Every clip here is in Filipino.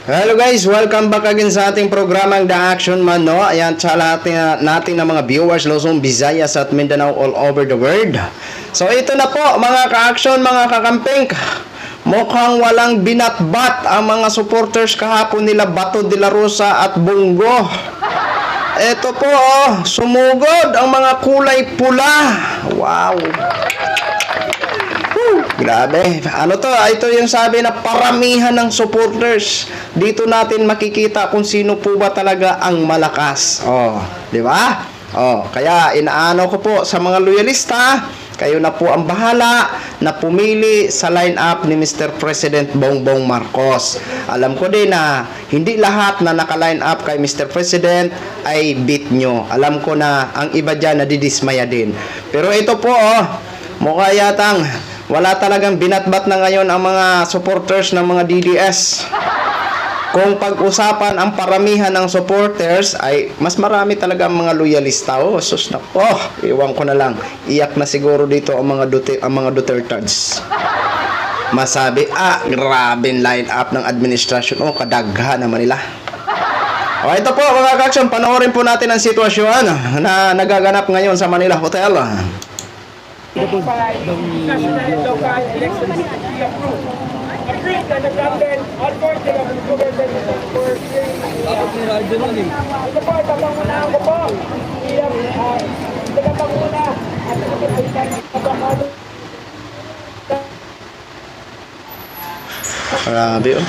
Hello guys, welcome back again sa ating programang The Action Man, no? Ayan, sa lahat natin ng mga viewers, Luzon, Visayas at Mindanao all over the world. So ito na po mga ka-action, mga kakamping. Mukhang walang binatbat ang mga supporters kahapon nila Bato de la Rosa at Bongo. Ito po, sumugod ang mga kulay pula. Wow! Grabe. Ano to? Ito yung sabi na paramihan ng supporters. Dito natin makikita kung sino po ba talaga ang malakas. Oh, di ba? Oh, kaya inaano ko po sa mga loyalista, kayo na po ang bahala na pumili sa line-up ni Mr. President Bongbong Marcos. Alam ko din na hindi lahat na naka-line up kay Mr. President ay beat nyo. Alam ko na ang iba dyan nadidismaya din. Pero ito po, mukha yatang wala talagang binatbat na ngayon ang mga supporters ng mga DDS. Kung pag-usapan ang paramihan ng supporters, ay mas marami talaga ang mga loyalista. Oh, sus na po. Iwan ko na lang. Iyak na siguro dito ang mga Dutertads. Masabi, grabing line up ng administrasyon. Oh, kadagha naman nila. O, ito po mga ka-action, panoorin po natin ang sitwasyon na nagaganap ngayon sa Manila Hotel. National local elections be approved. Approved na nag-govern all board nila ng government for ito po, tapangunahan ko po. Ito tapanguna at ito po tapanguna. Grabe, oh.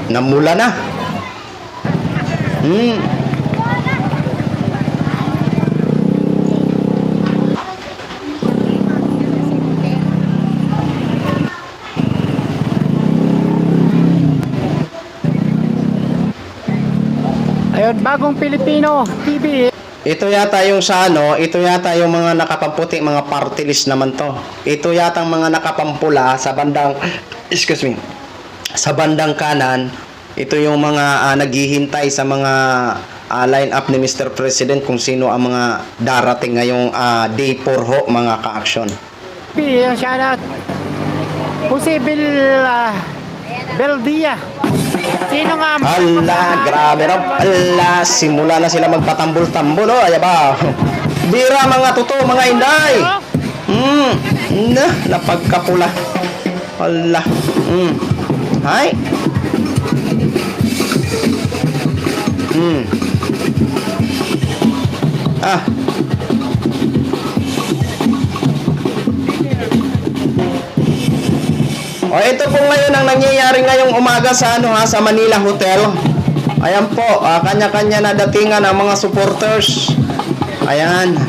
Namula na. Ayun, Bagong Pilipino TV. Ito yata yung sa ito yata yung mga nakapamputi, mga party list naman to. Ito yata ang mga nakapampula sa bandang, sa bandang kanan. Ito yung mga naghihintay sa mga line up ni Mr. President kung sino ang mga darating ngayong day 4 ho, mga ka-action. Shoutout. Posible Beldia. Sino nga? Hala, grabe raw. Hala, simula na sila magpatambol-tambol, oh. Ayaba. Bira mga totoo, mga inday. Napagkapula. Hala. Hay. O, ito po ngayon ang nangyayari ngayong umaga sa sa Manila Hotel. Ayan po, kanya-kanya na datingan ang mga supporters. Ayan.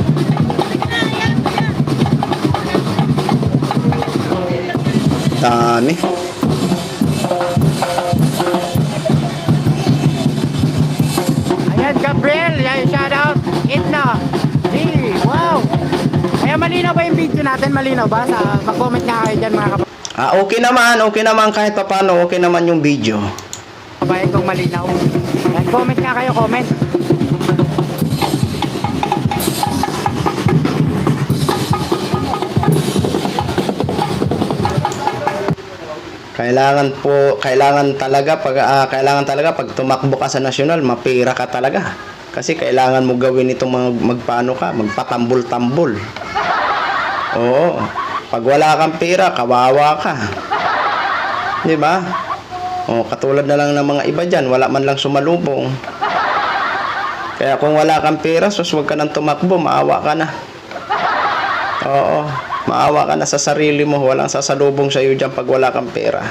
Dami. Ayan, Gabriel. Ayan, shoutout. Itna. Hey, wow. Ayan, malinaw ba yung video natin? Malinaw ba? Mag-comment nga kayo dyan mga kapatid. Okay naman kahit paano, okay naman yung video. Kabayan kong malinaw. Ayan, comment nga kayo, comment. Kailangan talaga pag tumakbo ka sa nasyonal, mapira ka talaga. Kasi kailangan mo gawin itong magpatambol-tambol. Oo. Pag wala kang pera, kawawa ka. Di ba? O, katulad na lang ng mga iba dyan, wala man lang sumalubong. Kaya kung wala kang pera, huwag ka nang tumakbo, maawa ka na. Oo, maawa ka na sa sarili mo, walang sasalubong sa iyo dyan pag wala kang pera.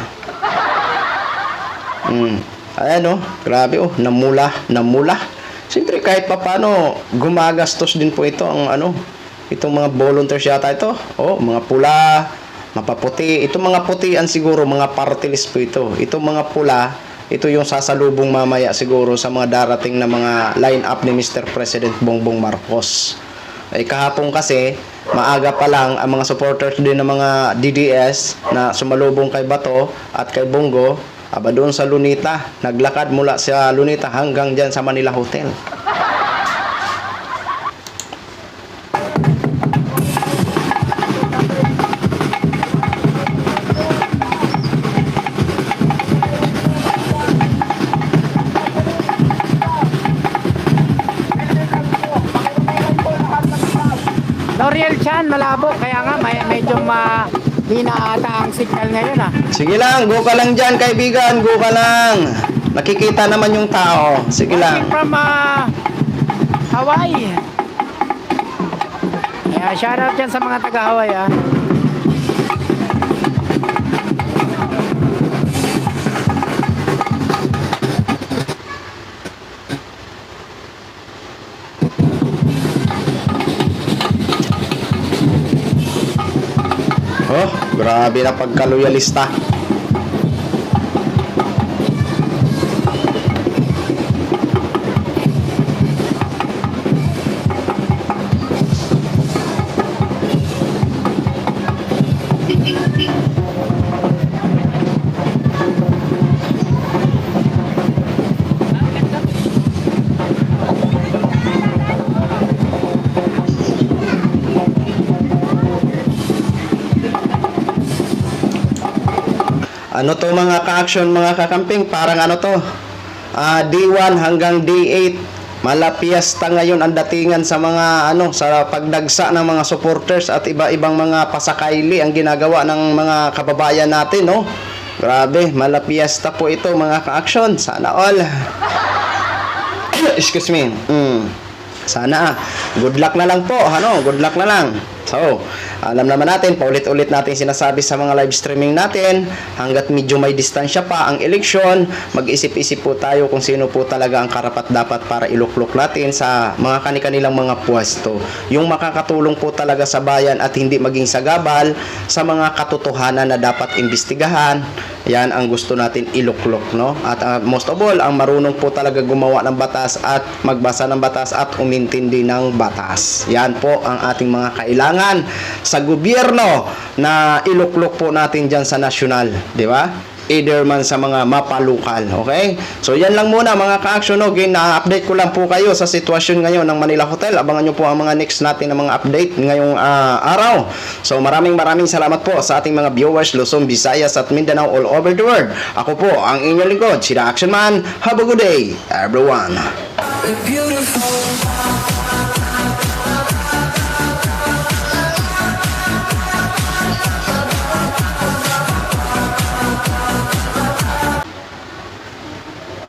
Ayan, grabe, namula. Siyempre, kahit papano, gumagastos din po ito ang itong mga volunteers yata ito. Mga pula, mapaputi. Itong mga putian siguro, mga party list po ito. Itong mga pula, ito yung sasalubong mamaya siguro sa mga darating na mga line-up ni Mr. President Bongbong Marcos. Kahapon kasi, maaga pa lang ang mga supporters din ng mga DDS na sumalubong kay Bato at kay Bongo, doon sa Lunita. Naglakad mula sa Lunita hanggang dyan sa Manila Hotel. dyan, malabo. Kaya nga, medyo mahina ata ang signal ngayon ah. Sige lang, go ka lang dyan, kaibigan. Go ka lang. Nakikita naman yung tao. Sige lang. Watching from Hawaii. Kaya shoutout dyan sa mga taga Hawaii ah. Oh, grabe na pagkaloyalista. Ano to mga ka-action, mga kakamping? Parang ano to? Day 1 hanggang day 8. Malapiesta ngayon ang datingan sa mga sa pagdagsa ng mga supporters at iba-ibang mga pasakayli ang ginagawa ng mga kababayan natin, no? Grabe, malapiesta po ito mga ka-action. Sana all. Excuse me. Sana. Good luck na lang po, Good luck na lang. So, alam naman natin, paulit-ulit natin sinasabi sa mga live streaming natin, hanggat medyo may distansya pa ang eleksyon, mag-isip-isip po tayo kung sino po talaga ang karapat-dapat para iluklok natin sa mga kani-kanilang mga pwesto. Yung makakatulong po talaga sa bayan at hindi maging sagabal sa mga katotohanan na dapat imbestigahan. Yan ang gusto natin iluklok, no? At most of all, ang marunong po talaga gumawa ng batas at magbasa ng batas at umintindi ng batas. Yan po ang ating mga kailangan sa gobyerno na iluklok po natin dyan sa nasyonal, di ba? Either man sa mga mapalukal, okay? So yan lang muna mga ka-action, na-update ko lang po kayo sa sitwasyon ngayon ng Manila Hotel. Abangan nyo po ang mga next natin na mga update ngayong araw. So maraming salamat po sa ating mga viewers Luzon, Visayas at Mindanao all over the world. Ako po ang inyong lingkod, Sida Action Man. Have a good day, everyone. Beautiful.